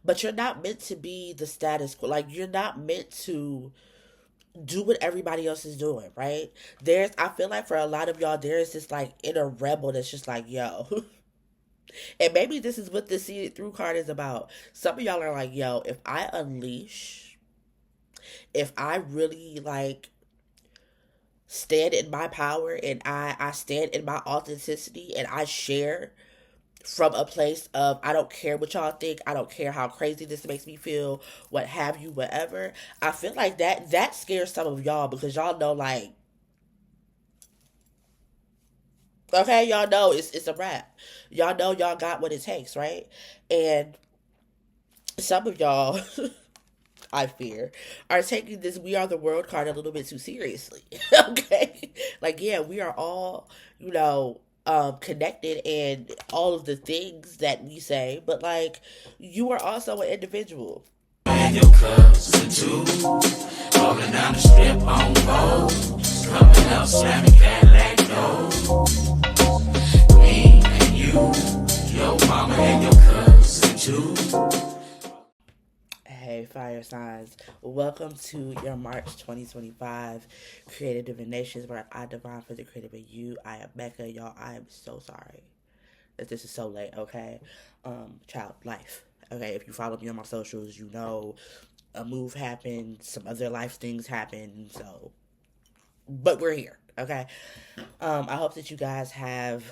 But you're not meant to be the status quo. Like, you're not meant to do what everybody else is doing, right? I feel like for a lot of y'all, there is this like inner rebel that's just like, yo. And maybe this is what the See It Through card is about. Some of y'all are like, yo, if I unleash, if I really like stand in my power and I stand in my authenticity and I share from a place of I don't care what y'all think, I don't care how crazy this makes me feel, what have you, whatever. I feel like that scares some of y'all because y'all know like, okay, y'all know it's a wrap. Y'all know y'all got what it takes, right? And some of y'all I fear, are taking this We Are the World card a little bit too seriously. Okay? Like, yeah, we are all, connected and all of the things that we say, but like, you are also an individual. And your cousin too, rolling down the strip on gold, coming up slamming Cadillac doors. Me and you, your mama and your cousin too. Hey, fire signs. Welcome to your March 2025 Creative Divinations, where I divine for the creative in you. I am Becca. Y'all, I am so sorry that this is so late, okay? Child, life. Okay, if you follow me on my socials, you know a move happened, some other life things happened, so. But we're here, okay? I hope that you guys have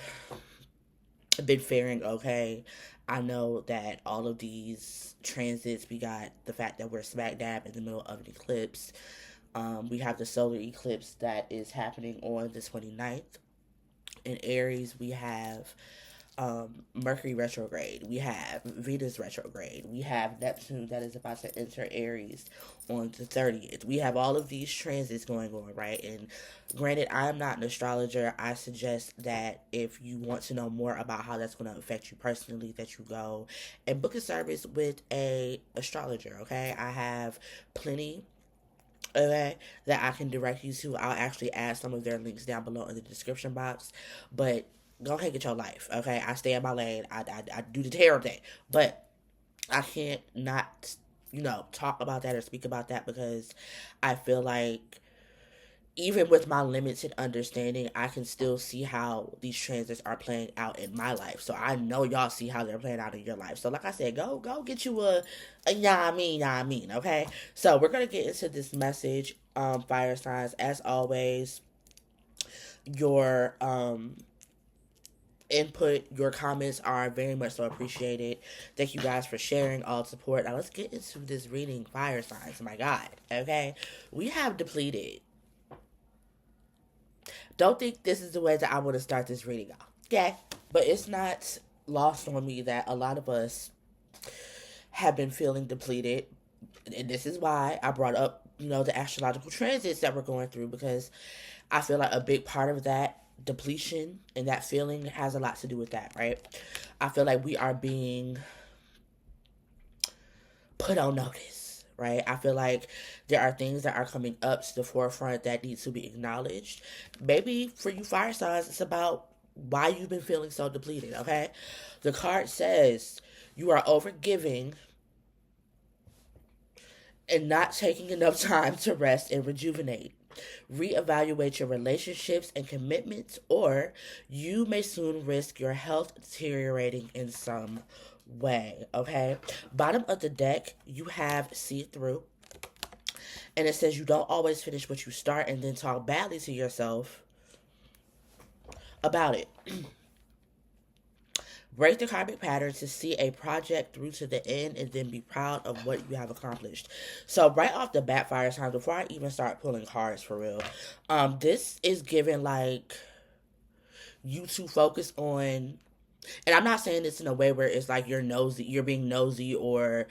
been faring okay. I know that all of these transits, we got the fact that we're smack dab in the middle of an eclipse. We have the solar eclipse that is happening on the 29th. In Aries, we have Mercury retrograde. We have Venus retrograde. We have Neptune that is about to enter Aries on the 30th. We have all of these transits going on, right? And granted, I'm not an astrologer. I suggest that if you want to know more about how that's going to affect you personally, that you go and book a service with a astrologer, okay? I have plenty, okay, that I can direct you to. I'll actually add some of their links down below in the description box. But go ahead and get your life, okay? I stay in my lane. I do the tarot thing. But I can't not, talk about that or speak about that because I feel like even with my limited understanding, I can still see how these transits are playing out in my life. So I know y'all see how they're playing out in your life. So like I said, go get you a yeah, I mean, okay? So we're gonna get into this message, fire signs. As always, your input, your comments are very much so appreciated. Thank you guys for sharing all support. Now let's get into this reading, fire signs. My God, okay? We have depleted. Don't think this is the way that I want to start this reading off. Okay? But it's not lost on me that a lot of us have been feeling depleted. And this is why I brought up, the astrological transits that we're going through, because I feel like a big part of that depletion and that feeling has a lot to do with that, right? I feel like we are being put on notice, right? I feel like there are things that are coming up to the forefront that need to be acknowledged. Maybe for you fire signs, it's about why you've been feeling so depleted, okay? The card says you are overgiving and not taking enough time to rest and rejuvenate. Reevaluate your relationships and commitments, or you may soon risk your health deteriorating in some way. Okay, bottom of the deck, you have See It Through, and it says you don't always finish what you start and then talk badly to yourself about it. Break the karmic pattern to see a project through to the end and then be proud of what you have accomplished. So right off the bat, fire signs, before I even start pulling cards for real, this is given like you to focus on, and I'm not saying this in a way where it's like you're being nosy or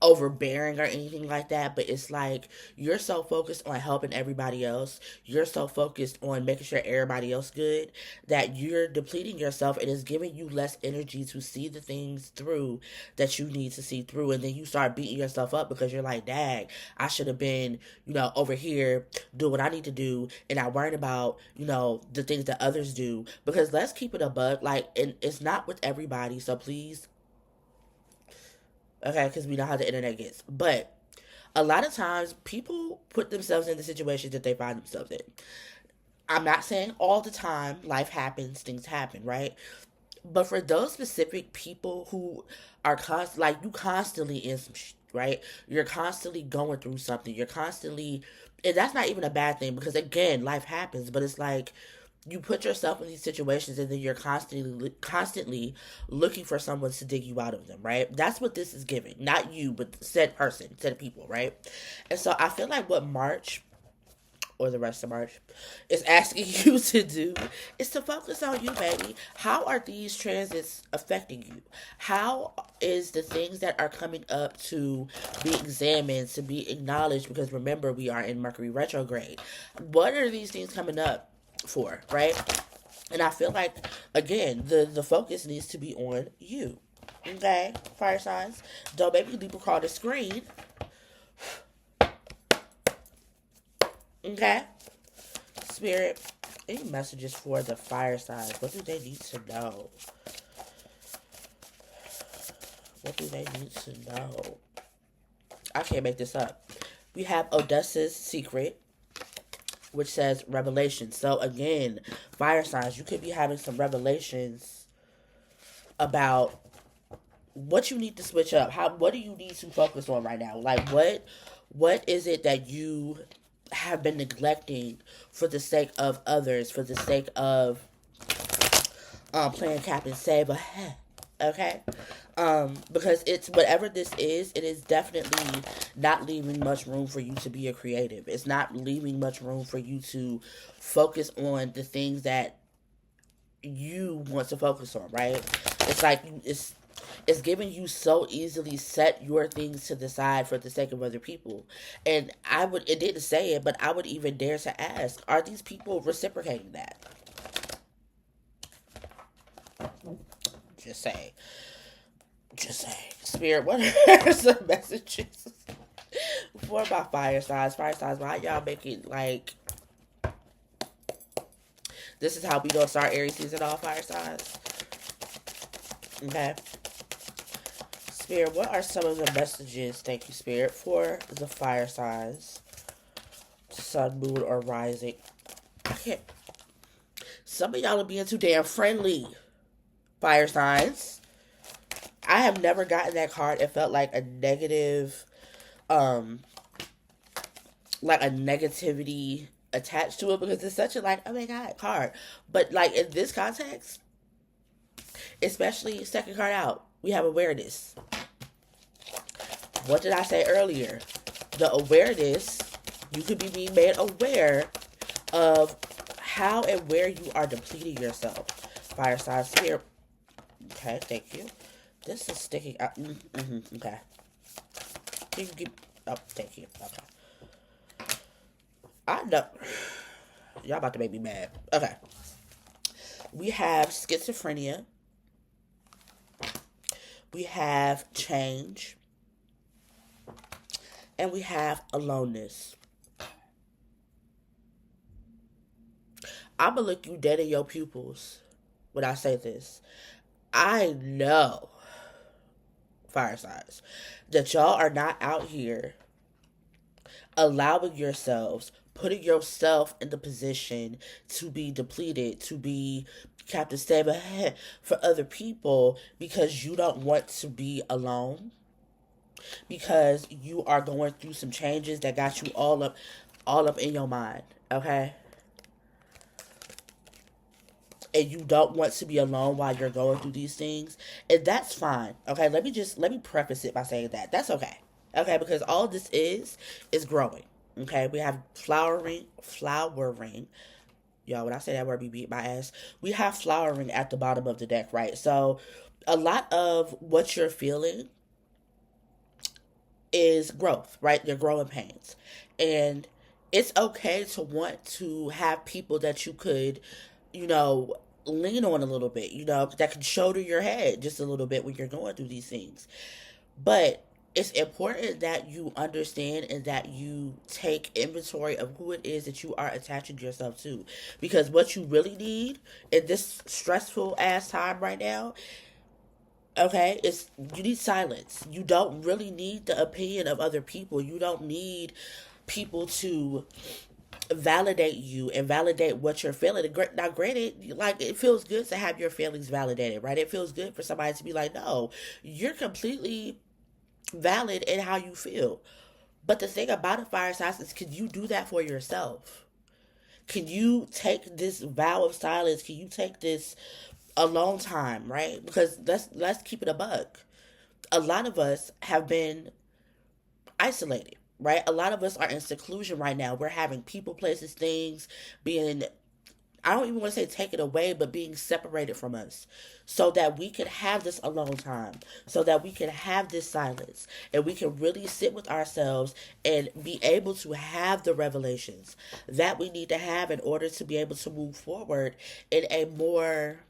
overbearing or anything like that, but it's like you're so focused on helping everybody else, you're so focused on making sure everybody else good, that you're depleting yourself and it's giving you less energy to see the things through that you need to see through. And then you start beating yourself up because you're like, dang, I should have been, over here doing what I need to do and not worrying about, the things that others do. Because let's keep it a bug, like, and it's not with everybody, so please Okay, because we know how the internet gets. But a lot of times people put themselves in the situations that they find themselves in. I'm not saying all the time, life happens, things happen, right? But for those specific people who are like you constantly in some right? You're constantly going through something. You're constantly, and that's not even a bad thing because again, life happens. But it's like you put yourself in these situations and then you're constantly looking for someone to dig you out of them, right? That's what this is giving. Not you, but said person, said people, right? And so I feel like what March or the rest of March is asking you to do is to focus on you, baby. How are these transits affecting you? How is the things that are coming up to be examined, to be acknowledged? Because remember, we are in Mercury retrograde. What are these things coming up for, right? And I feel like, again, the focus needs to be on you. Okay, fire signs. Don't make me leap across the screen. Okay? Spirit, any messages for the fire signs? What do they need to know? What do they need to know? I can't make this up. We have Odessa's secret, which says revelation. So again, fire signs, you could be having some revelations about what you need to switch up. What do you need to focus on right now? Like what is it that you have been neglecting for the sake of others, for the sake of playing Captain Save Ahead? Okay? Because it's whatever this is, it is definitely not leaving much room for you to be a creative. It's not leaving much room for you to focus on the things that you want to focus on, right? It's like it's giving you so easily set your things to the side for the sake of other people. And it didn't say it, but I would even dare to ask, are these people reciprocating that? Just say. Just say. Spirit, what are some messages for my fire signs? Fire signs, why y'all making like this is how we gonna start Aries season off, fire signs? Okay. Spirit, what are some of the messages, thank you, Spirit, for the fire signs? Sun, moon, or rising. I can't. Some of y'all are being too damn friendly, fire signs. I have never gotten that card. It felt like a negative, like a negativity attached to it because it's such a like, oh my god, card. But like in this context, especially second card out, we have awareness. What did I say earlier? The awareness, you could be being made aware of how and where you are depleting yourself. Fire sign spirit. Okay, thank you. This is sticking out. Okay. You can keep. Oh, thank you. Okay. I know. Y'all about to make me mad. Okay. We have schizophrenia. We have change. And we have aloneness. I'm going to look you dead in your pupils when I say this. I know, fire signs, that y'all are not out here allowing yourselves, putting yourself in the position to be depleted, to be Captain Save Ahead for other people because you don't want to be alone, because you are going through some changes that got you all up in your mind, okay? And you don't want to be alone while you're going through these things, and that's fine. Okay, let me preface it by saying that that's okay. Okay, because all this is growing. Okay, we have flowering. Y'all, when I say that word, we beat my ass. We have flowering at the bottom of the deck, right? So, a lot of what you're feeling is growth, right? You're growing pains, and it's okay to want to have people that you could, lean on a little bit, that can shoulder your head just a little bit when you're going through these things. But it's important that you understand and that you take inventory of who it is that you are attaching yourself to. Because what you really need in this stressful ass time right now Okay, it's you need silence. You don't really need the opinion of other people. You don't need people to validate you and validate what you're feeling. Now, granted, like it feels good to have your feelings validated, right? It feels good for somebody to be like, "No, you're completely valid in how you feel." But the thing about a fire sign is, can you do that for yourself? Can you take this vow of silence? Can you take this alone time, right? Because let's keep it a buck. A lot of us have been isolated, right? A lot of us are in seclusion right now. We're having people, places, things being, I don't even want to say taken away, but being separated from us so that we can have this alone time, so that we can have this silence and we can really sit with ourselves and be able to have the revelations that we need to have in order to be able to move forward in a more,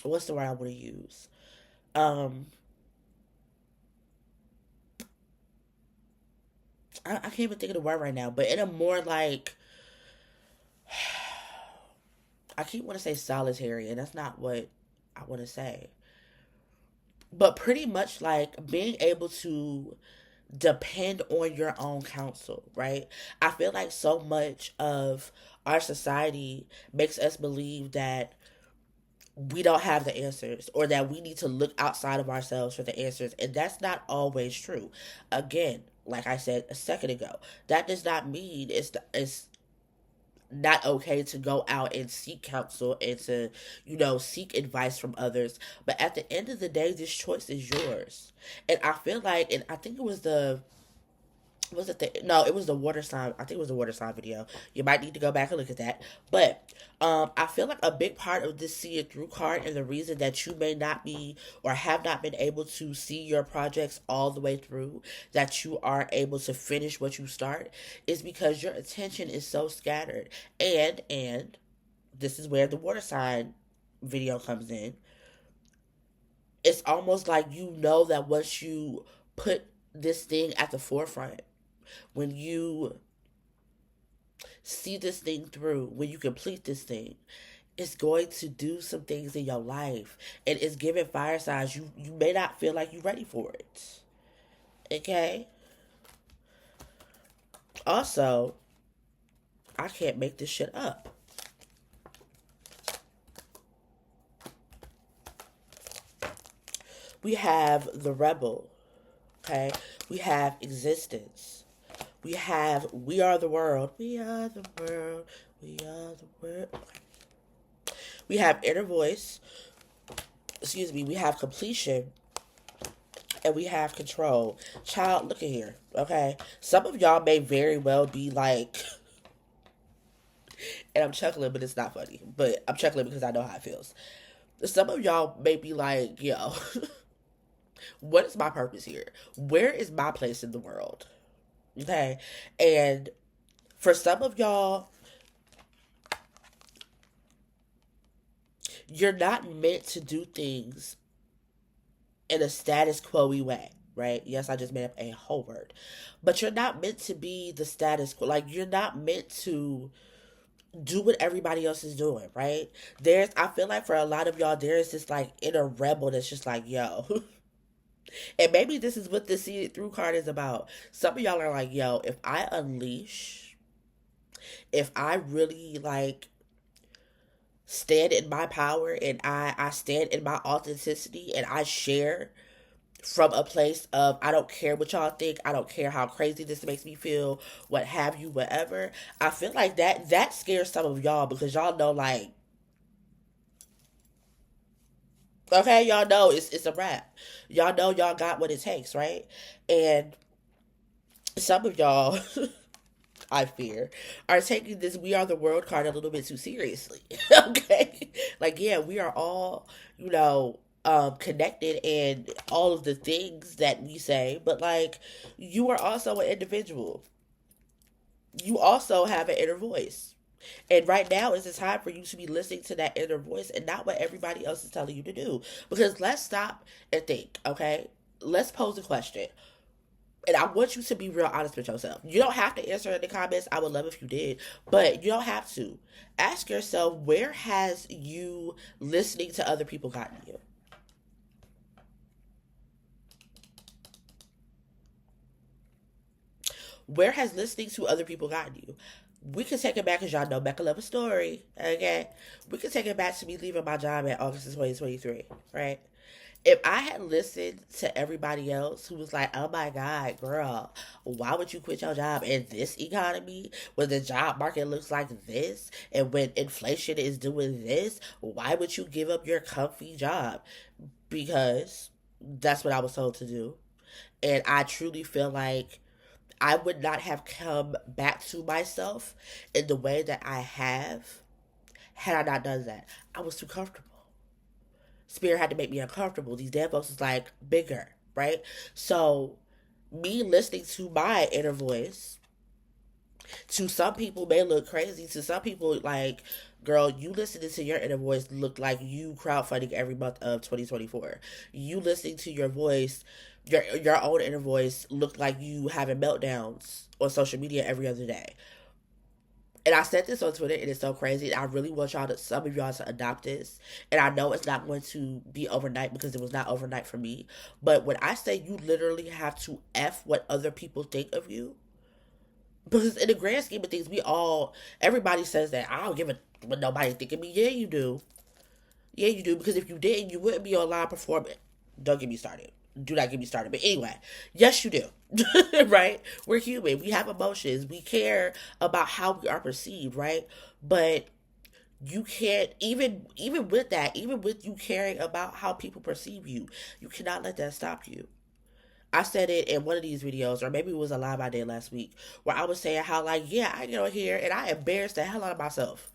what's the word I want to use? Um, I can't even think of the word right now, but in a more like, I keep want to say solitary, and that's not what I want to say. But pretty much like being able to depend on your own counsel, right? I feel like so much of our society makes us believe that we don't have the answers or that we need to look outside of ourselves for the answers, and that's not always true. Again, like I said a second ago, that does not mean it's not okay to go out and seek counsel and to, seek advice from others. But at the end of the day, this choice is yours. And I feel like, and I think it was no, it was the water sign. I think it was the water sign video. You might need to go back and look at that. But I feel like a big part of this see it through card and the reason that you may not be or have not been able to see your projects all the way through, that you are able to finish what you start, is because your attention is so scattered. And this is where the water sign video comes in. It's almost like that once you put this thing at the forefront, when you see this thing through, when you complete this thing, it's going to do some things in your life. And it's giving fire signs you may not feel like you're ready for it. Okay? Also, I can't make this shit up. We have the rebel. Okay? We have existence. We have we are the world. We are the world. We are the world. We have inner voice. Excuse me. We have completion. And we have control. Child, look at here. Okay? Some of y'all may very well be like, and I'm chuckling, but it's not funny. But I'm chuckling because I know how it feels. Some of y'all may be like, yo, what is my purpose here? Where is my place in the world? Okay? And for some of y'all, you're not meant to do things in a status quo way, right? Yes, I just made up a whole word. But you're not meant to be the status quo. Like, you're not meant to do what everybody else is doing, right? I feel like for a lot of y'all, there is this like inner rebel that's just like, yo. And maybe this is what the see it through card is about. Some of y'all are like, yo, if I unleash, if I really like stand in my power and I stand in my authenticity and I share from a place of I don't care what y'all think, I don't care how crazy this makes me feel, what have you, whatever. I feel like that scares some of y'all because y'all know like, okay, y'all know it's a wrap. Y'all know y'all got what it takes, right? And some of y'all I fear, are taking this We Are the World card a little bit too seriously. Okay? Like, yeah, we are all, connected and all of the things that we say, but like, you are also an individual. You also have an inner voice. And right now is the time for you to be listening to that inner voice and not what everybody else is telling you to do. Because let's stop and think, okay? Let's pose a question, and I want you to be real honest with yourself. You don't have to answer in the comments. I would love if you did, but you don't have to. Ask yourself, where has you listening to other people gotten you? Where has listening to other people gotten you? We can take it back because y'all know Becca love a story. Okay, we can take it back to me leaving my job in August of 2023. Right. If I had listened to everybody else who was like, "Oh my God, girl, why would you quit your job in this economy when the job market looks like this and when inflation is doing this? Why would you give up your comfy job?" Because that's what I was told to do. And I truly feel like I would not have come back to myself in the way that I have had I not done that. I was too comfortable. Spirit had to make me uncomfortable. These dead folks is like bigger, right? So me listening to my inner voice, to some people may look crazy. To some people, like, girl, you listening to your inner voice look like you crowdfunding every month of 2024. You listening to your voice, your own inner voice look like you having meltdowns on social media every other day. And I said this on Twitter, and it's so crazy. I really want y'all to, some of y'all to adopt this. And I know it's not going to be overnight because it was not overnight for me. But when I say you literally have to F what other people think of you, because in the grand scheme of things, everybody says that I don't give a what nobody think of me. Yeah, you do. Yeah, you do. Because if you didn't, you wouldn't be online performing. Don't get me started. Do not get me started. But anyway, yes, you do. Right? We're human. We have emotions. We care about how we are perceived, right? But you can't even with that, even with you caring about how people perceive you, you cannot let that stop you. I said it in one of these videos, or maybe it was a live I did last week, where I was saying how, like, yeah, I get on here and I embarrass the hell out of myself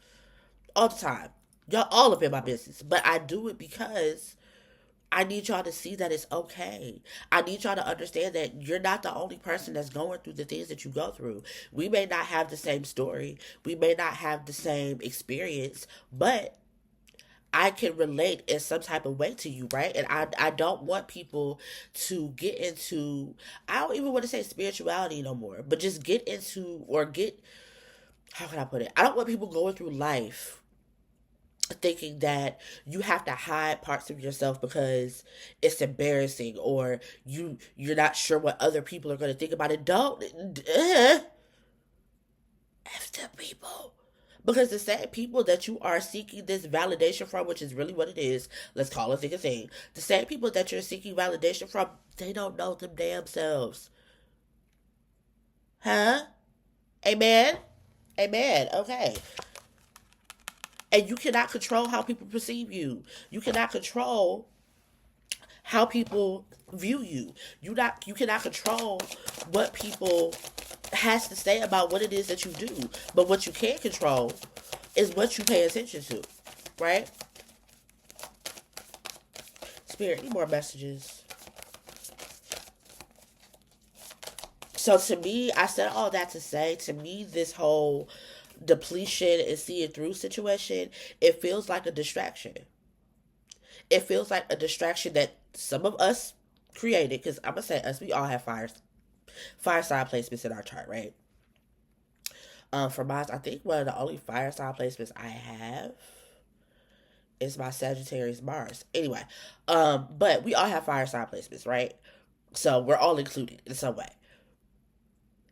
all the time. Y'all all up in my business. But I do it because I need y'all to see that it's okay. I need y'all to understand that you're not the only person that's going through the things that you go through. We may not have the same story, we may not have the same experience, but I can relate in some type of way to you, right? And I don't want people to get into, I don't even want to say spirituality no more, but just get into, or get, how can I put it? I don't want people going through life thinking that you have to hide parts of yourself because it's embarrassing, or you're not sure what other people are going to think about it. Don't F them people. Because the same people that you are seeking this validation from, which is really what it is, let's call it a thing. The same people that you're seeking validation from, they don't know them damn selves. Huh? Amen? Amen. Okay. And you cannot control how people perceive you. You cannot control how people view you. You cannot control what people has to say about what it is that you do. But what you can control is what you pay attention to. Right? Spirit, any more messages? So to me, I said all that to say, to me, this whole depletion and seeing through situation, it feels like a distraction. It feels like a distraction that some of us created, because I'm gonna say us, we all have fire sign placements in our chart, right? For mine, I think one of the only fire sign placements I have is my Sagittarius Mars. Anyway, but we all have fire sign placements, right? So we're all included in some way.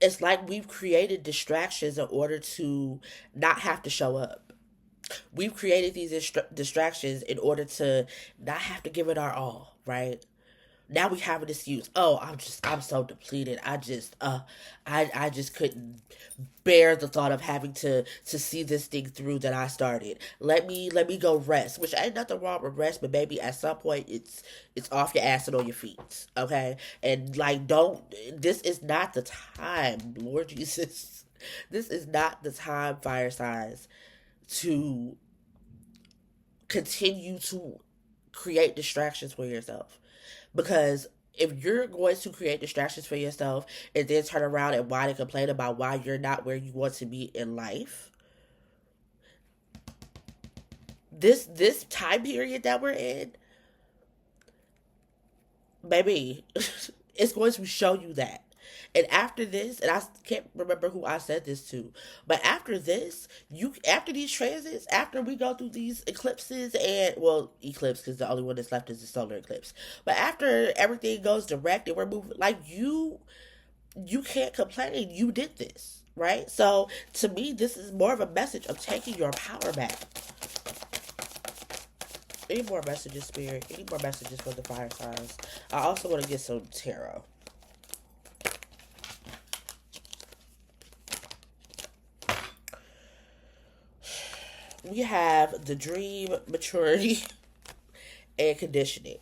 It's like we've created distractions in order to not have to show up. We've created these distractions in order to not have to give it our all, right? Now we have an excuse. Oh, I'm so depleted. I just couldn't bear the thought of having to see this thing through that I started. Let me go rest, which ain't nothing wrong with rest, but maybe at some point it's off your ass and on your feet, okay? And like, don't. This is not the time, Lord Jesus. This is not the time, fire signs, to continue to create distractions for yourself. Because if you're going to create distractions for yourself and then turn around and whine and complain about why you're not where you want to be in life, this time period that we're in, baby, it's going to show you that. And after this, and I can't remember who I said this to, but after this, after these transits, after we go through these eclipses, and well, eclipse, because the only one that's left is the solar eclipse. But after everything goes direct and we're moving, like, you can't complain. You did this, right? So to me, this is more of a message of taking your power back. Any more messages, Spirit? Any more messages for the fire signs? I also want to get some tarot. We have the dream, maturity, and conditioning.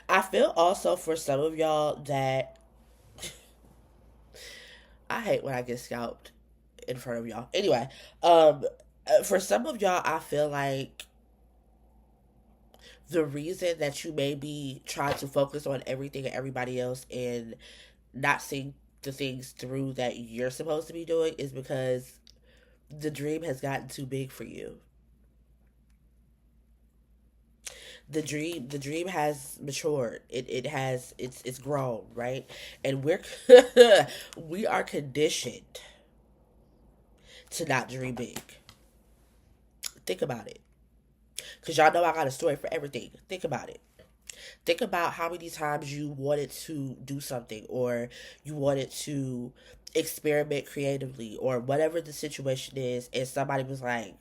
I feel also for some of y'all that I hate when I get scalped in front of y'all. Anyway, for some of y'all, I feel like the reason that you may be trying to focus on everything and everybody else and not seeing the things through that you're supposed to be doing is because the dream has gotten too big for you. The dream has matured. It's grown, right? And we are conditioned to not dream big. Think about it. Cause y'all know I got a story for everything. Think about it. Think about how many times you wanted to do something or you wanted to experiment creatively or whatever the situation is, and somebody was like,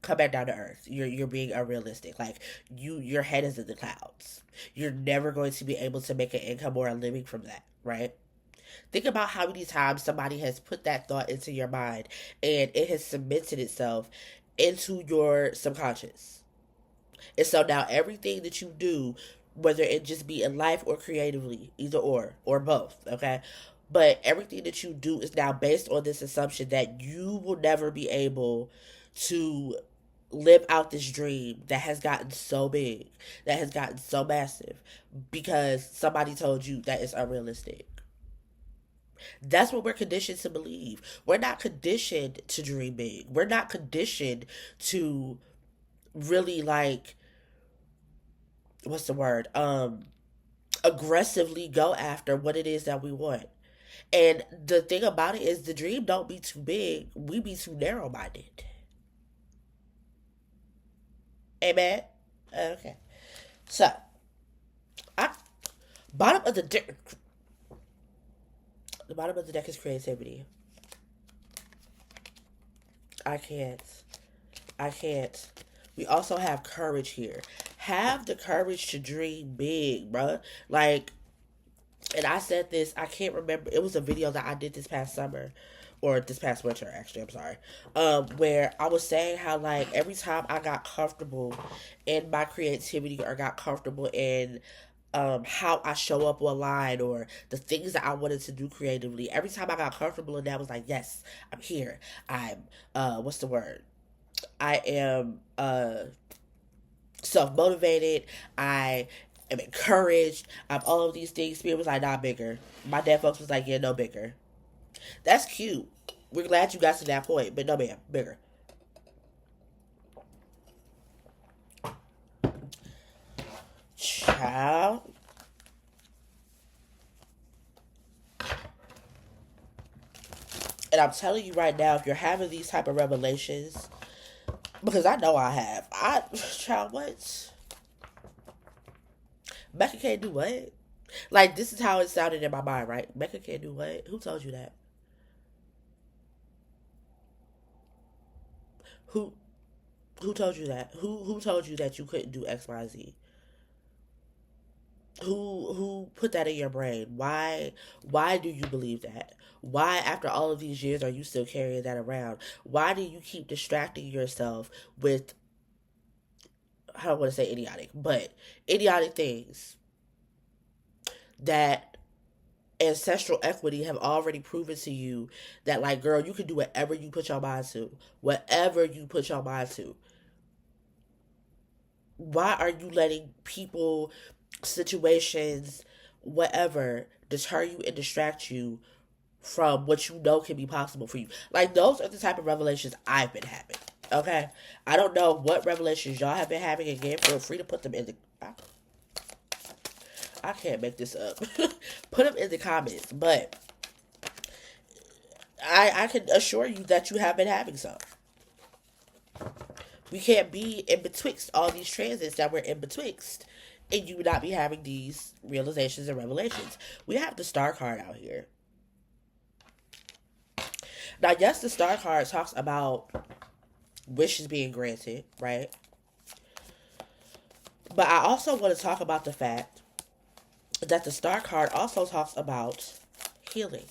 come back down to earth. You're being unrealistic. Like your head is in the clouds. You're never going to be able to make an income or a living from that, right? Think about how many times somebody has put that thought into your mind and it has cemented itself into your subconscious. And so now everything that you do, whether it just be in life or creatively, either or both, okay? But everything that you do is now based on this assumption that you will never be able to live out this dream that has gotten so big, that has gotten so massive, because somebody told you that it's unrealistic. That's what we're conditioned to believe. We're not conditioned to dream big. We're not conditioned to really like, what's the word? Aggressively go after what it is that we want. And the thing about it is the dream don't be too big. We be too narrow minded. Amen. Okay. So, I bottom of the deck. The bottom of the deck is creativity. I can't. I can't. We also have courage here. Have the courage to dream big, bruh. Like, and I said this, I can't remember. It was a video that I did this past summer. Or this past winter, actually, I'm sorry. Where I was saying how, like, every time I got comfortable in my creativity or got comfortable in how I show up online or the things that I wanted to do creatively. Every time I got comfortable in that, I was like, yes, I'm here. I'm what's the word? I am self motivated. I am encouraged. I'm all of these things. Spirit was like, not bigger. My dad folks was like, yeah, no bigger. That's cute. We're glad you got to that point, but no, ma'am, bigger. Child. And I'm telling you right now, if you're having these type of revelations, because I know I have. Child, what? Becca can't do what? Like, this is how it sounded in my mind, right? Becca can't do what? Who told you that? Who who told you that? Who told you that you couldn't do XYZ? Who put that in your brain? Why do you believe that? Why after all of these years are you still carrying that around? Why do you keep distracting yourself with, I don't want to say idiotic, but idiotic things that ancestral equity have already proven to you that, like, girl, you can do whatever you put your mind to. Whatever you put your mind to. Why are you letting people, situations, whatever, deter you and distract you from what you know can be possible for you? Like, those are the type of revelations I've been having. Okay? I don't know what revelations y'all have been having. Again, feel free to put them in the. I can't make this up. Put them in the comments. But I can assure you that you have been having some. We can't be in betwixt all these transits that we're in betwixt, and you would not be having these realizations and revelations. We have the Star card out here. Now, yes, the Star card talks about wishes being granted, right? But I also want to talk about the fact that the Star card also talks about healing.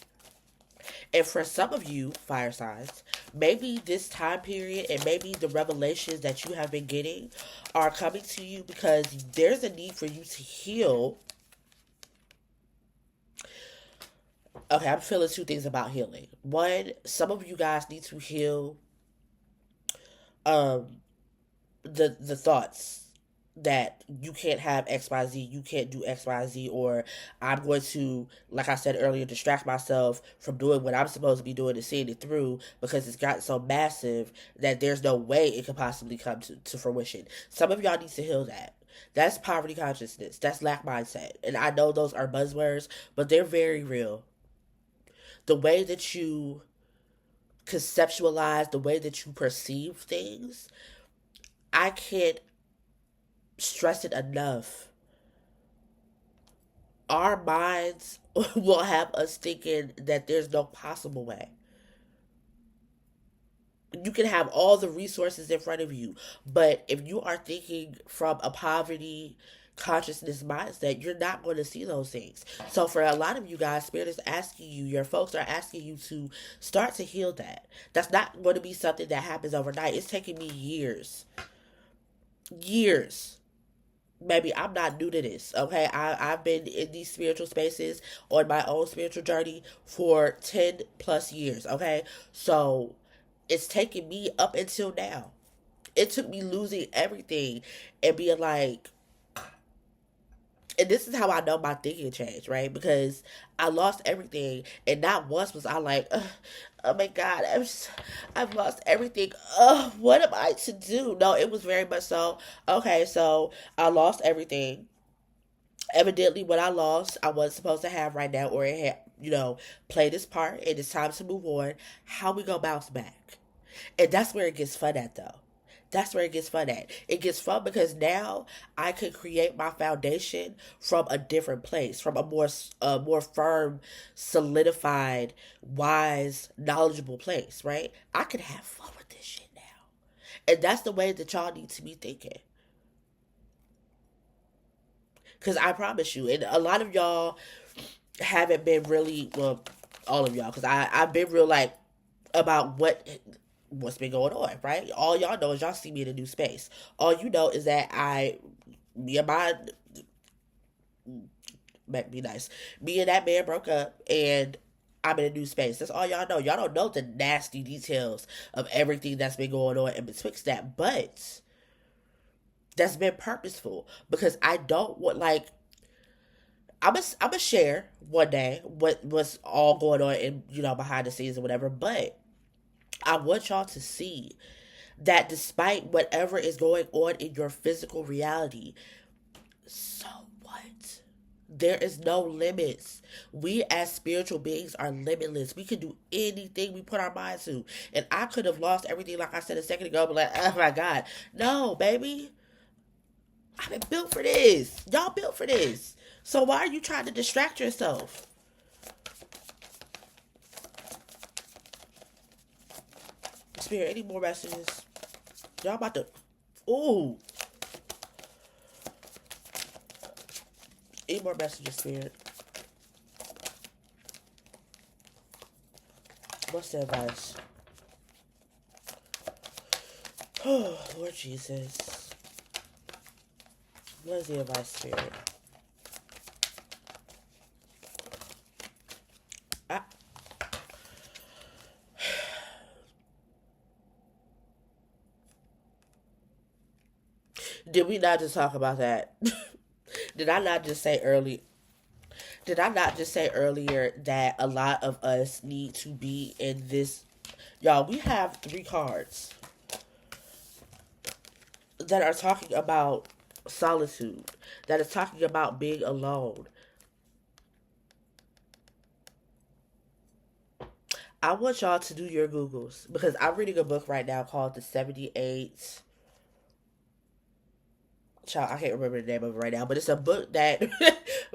And for some of you, fire signs, maybe this time period and maybe the revelations that you have been getting are coming to you because there's a need for you to heal. Okay, I'm feeling two things about healing. One, some of you guys need to heal um the thoughts that you can't have XYZ, you can't do XYZ, or I'm going to, like I said earlier, distract myself from doing what I'm supposed to be doing and seeing it through because it's gotten so massive that there's no way it could possibly come to fruition. Some of y'all need to heal that. That's poverty consciousness. That's lack mindset. And I know those are buzzwords, but they're very real. The way that you conceptualize, the way that you perceive things, I can't stress it enough. Our minds will have us thinking that there's no possible way. You can have all the resources in front of you, but if you are thinking from a poverty consciousness mindset, you're not going to see those things. So for a lot of you guys, Spirit is asking you, your folks are asking you to start to heal that. That's not going to be something that happens overnight. It's taking me years. Years. Maybe I'm not new to this, okay? I've been in these spiritual spaces on my own spiritual journey for 10 plus years, okay? So it's taken me up until now. It took me losing everything and being like, and this is how I know my thinking changed, right? Because I lost everything, and not once was I like, oh my God, I've lost everything. What am I to do? No, it was very much so. Okay, so I lost everything. Evidently, what I lost, I wasn't supposed to have right now, or it had, played its part, and it's time to move on. How we gonna bounce back? And that's where it gets fun at, though. That's where it gets fun at. It gets fun because now I could create my foundation from a different place, from a more firm, solidified, wise, knowledgeable place, right? I could have fun with this shit now. And that's the way that y'all need to be thinking. Because I promise you, and a lot of y'all haven't been really, well, all of y'all, because I've been real, like, about what's been going on, right? All y'all know is y'all see me in a new space. All you know is that me and my, be nice, me and that man broke up, and I'm in a new space. That's all y'all know. Y'all don't know the nasty details of everything that's been going on in betwixt that, but that's been purposeful because I don't want, like, I'm a share one day what's all going on in behind the scenes or whatever, but I want y'all to see that despite whatever is going on in your physical reality, so what? There is no limits. We as spiritual beings are limitless. We can do anything we put our mind to. And I could have lost everything, like I said a second ago, but like, oh my God. No, baby. I've been built for this. Y'all built for this. So why are you trying to distract yourself? Spirit, any more messages? Y'all about to... Ooh. Any more messages, Spirit? What's the advice? Oh, Lord Jesus. What is the advice, Spirit? I... Did we not just talk about that? Did I not just say early? Did I not just say earlier that a lot of us need to be in this? Y'all, we have 3 cards that are talking about solitude, that is talking about being alone. I want y'all to do your Googles because I'm reading a book right now called The 78. child, I can't remember the name of it right now, but it's a book that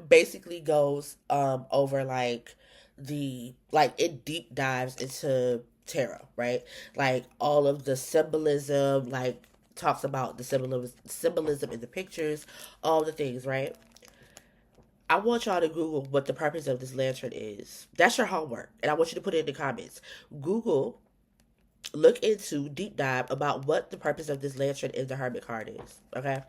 basically goes over like it deep dives into tarot, right? Like all of the symbolism, like talks about the symbolism in the pictures, all the things, right? I want y'all to Google what the purpose of this lantern is. That's your homework, and I want you to put it in the comments. Google, look into deep dive about what the purpose of this lantern in the Hermit card is. Okay.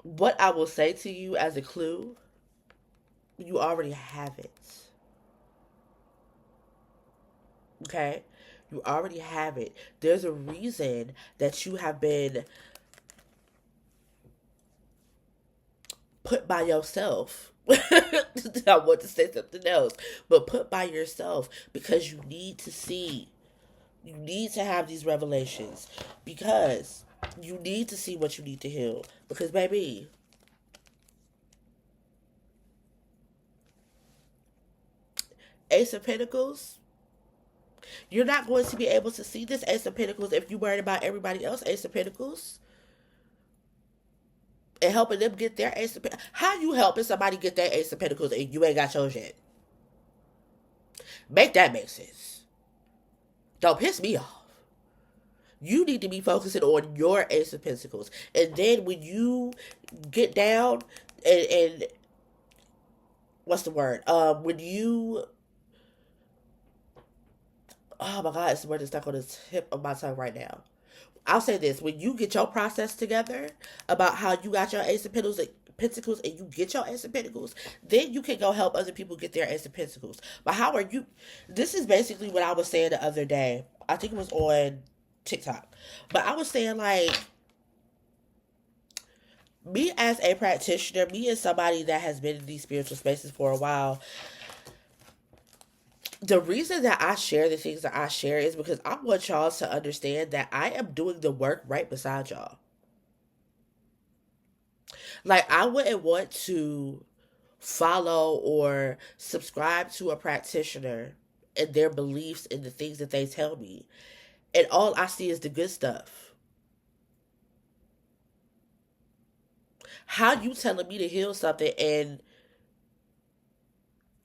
What I will say to you as a clue, you already have it. Okay? You already have it. There's a reason that you have been put by yourself. I want to say something else, but put by yourself because you need to see. You need to have these revelations because you need to see what you need to heal. Because, baby, Ace of Pentacles, you're not going to be able to see this Ace of Pentacles if you're worried about everybody else Ace of Pentacles and helping them get their Ace of Pentacles. How you helping somebody get their Ace of Pentacles and you ain't got yours yet? Make that make sense. Don't piss me off. You need to be focusing on your Ace of Pentacles. And then when you get down and what's the word? When you, oh my God, it's the word that's stuck on the tip of my tongue right now. I'll say this: when you get your process together about how you got your Ace of Pentacles and you get your Ace of Pentacles, then you can go help other people get their Ace of Pentacles. But how are you? This is basically what I was saying the other day. I think it was on TikTok. But I was saying, like, me as a practitioner, me as somebody that has been in these spiritual spaces for a while, the reason that I share the things that I share is because I want y'all to understand that I am doing the work right beside y'all. Like, I wouldn't want to follow or subscribe to a practitioner and their beliefs and the things that they tell me, and all I see is the good stuff. How you telling me to heal something and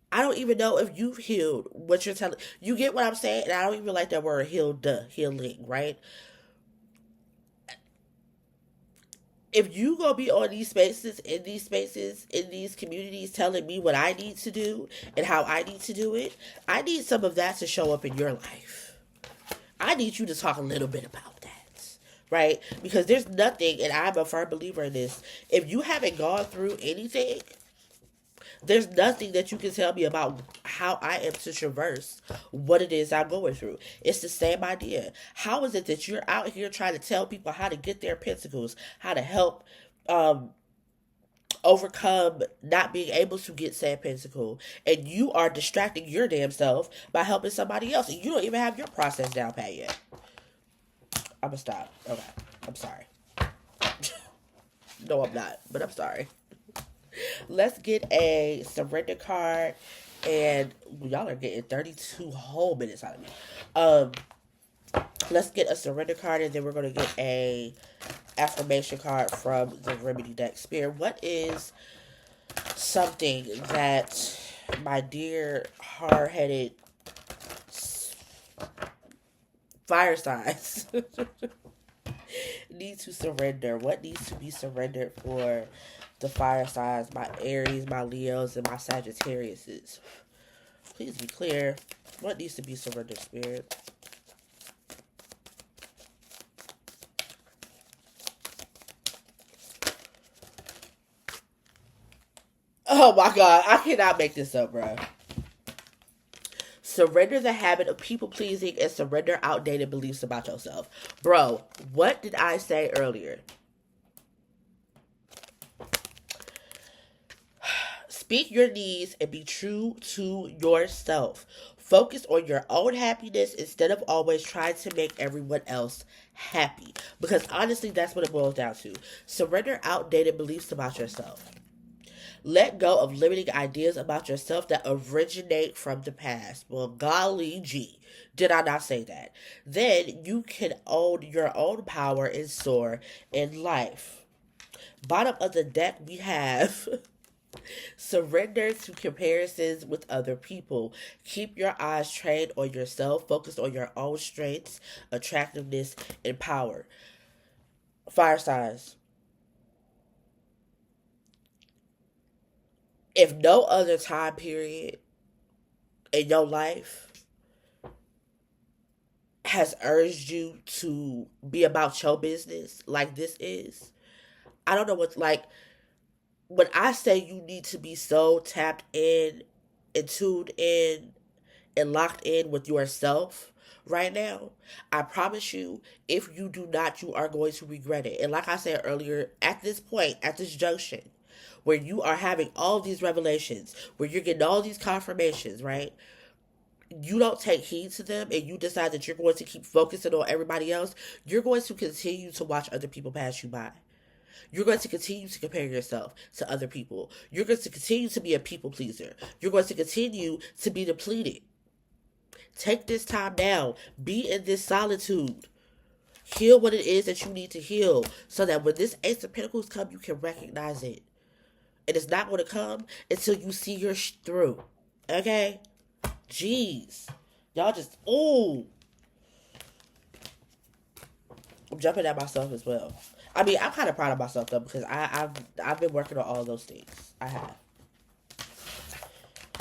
I don't even know if you've healed what you're telling. You get what I'm saying? And I don't even like that word healing, right? If you gonna be on these spaces, in these communities, telling me what I need to do and how I need to do it, I need some of that to show up in your life. I need you to talk a little bit about that, right? Because there's nothing, and I'm a firm believer in this, if you haven't gone through anything, there's nothing that you can tell me about how I am to traverse what it is I'm going through. It's the same idea. How is it that you're out here trying to tell people how to get their pentacles, how to help overcome not being able to get said pentacle, and you are distracting your damn self by helping somebody else, and you don't even have your process down pat yet? I'm gonna stop. Okay. I'm sorry. No, I'm not, but I'm sorry. Let's get a surrender card, and y'all are getting 32 whole minutes out of me. Let's get a surrender card, and then we're gonna get a affirmation card from the Remedy deck. Spirit, what is something that my dear hard-headed fire signs need to surrender? What needs to be surrendered for the fire signs, my Aries, my Leos, and my Sagittariuses? Please be clear. What needs to be surrendered, Spirit? Oh my God, I cannot make this up, bro. Surrender the habit of people pleasing and surrender outdated beliefs about yourself. Bro, what did I say earlier? Speak your needs and be true to yourself. Focus on your own happiness instead of always trying to make everyone else happy. Because honestly, that's what it boils down to. Surrender outdated beliefs about yourself. Let go of limiting ideas about yourself that originate from the past. Well, golly gee, did I not say that? Then you can own your own power and soar in life. Bottom of the deck, we have surrender to comparisons with other people. Keep your eyes trained on yourself, focused on your own strengths, attractiveness, and power. Fire signs. If no other time period in your life has urged you to be about your business like this is, I don't know what, like, when I say you need to be so tapped in and tuned in and locked in with yourself right now, I promise you, if you do not, you are going to regret it. And like I said earlier, at this point, at this junction, where you are having all these revelations, where you're getting all these confirmations, right? You don't take heed to them and you decide that you're going to keep focusing on everybody else, you're going to continue to watch other people pass you by. You're going to continue to compare yourself to other people. You're going to continue to be a people pleaser. You're going to continue to be depleted. Take this time down. Be in this solitude. Heal what it is that you need to heal so that when this Ace of Pentacles come, you can recognize it. And it's not going to come until you see your through. Okay? Jeez. Y'all just, ooh. I'm jumping at myself as well. I mean, I'm kind of proud of myself though because I've been working on all those things. I have,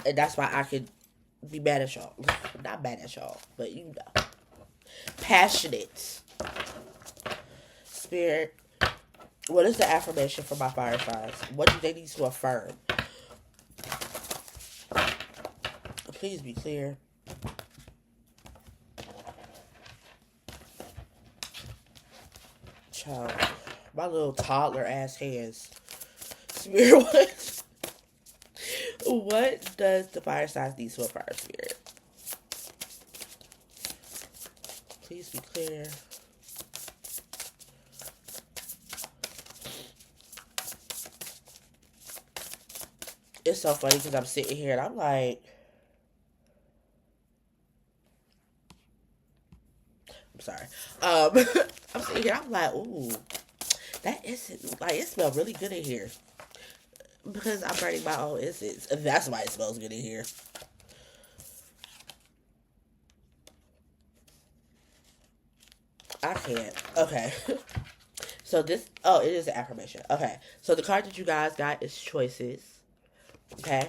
and that's why I could be mad at y'all. Not mad at y'all, but you know, passionate. Spirit, what is the affirmation for my fire signs? What do they need to affirm? Please be clear. Child, my little toddler ass hands. Spirit, what does the fire signs need to affirm, Spirit? Please be clear. It's so funny because I'm sitting here and I'm like, I'm sorry. I'm sitting here, I'm like, ooh, that isn't, like, it smells really good in here. Because I'm burning my own incense. That's why it smells good in here. I can't. Okay. So this, oh, it is an affirmation. Okay. So the card that you guys got is choices. Okay.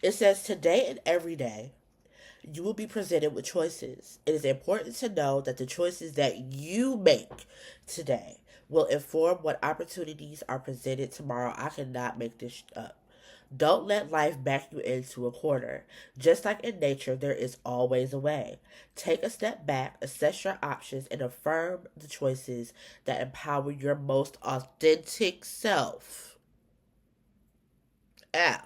It says today and every day, you will be presented with choices. It is important to know that the choices that you make today will inform what opportunities are presented tomorrow. I cannot make this up. Don't let life back you into a corner. Just like in nature, there is always a way. Take a step back, assess your options, and affirm the choices that empower your most authentic self. Ow.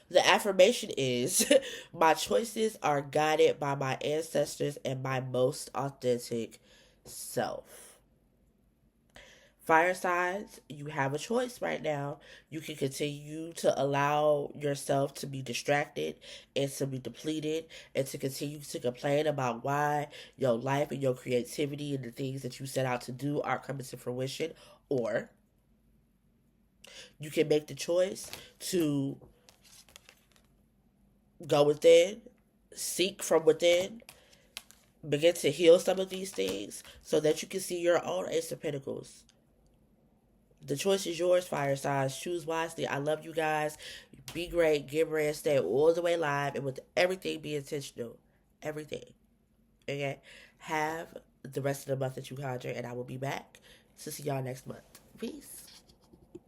The affirmation is my choices are guided by my ancestors and my most authentic self. Fire signs, you have a choice right now. You can continue to allow yourself to be distracted and to be depleted and to continue to complain about why your life and your creativity and the things that you set out to do aren't coming to fruition. Or you can make the choice to go within, seek from within, begin to heal some of these things so that you can see your own Ace of Pentacles. The choice is yours, fire signs. Choose wisely. I love you guys. Be great, get rest, stay all the way live, and with everything be intentional. Everything. Okay? Have the rest of the month that you conjure, and I will be back to see y'all next month. Peace.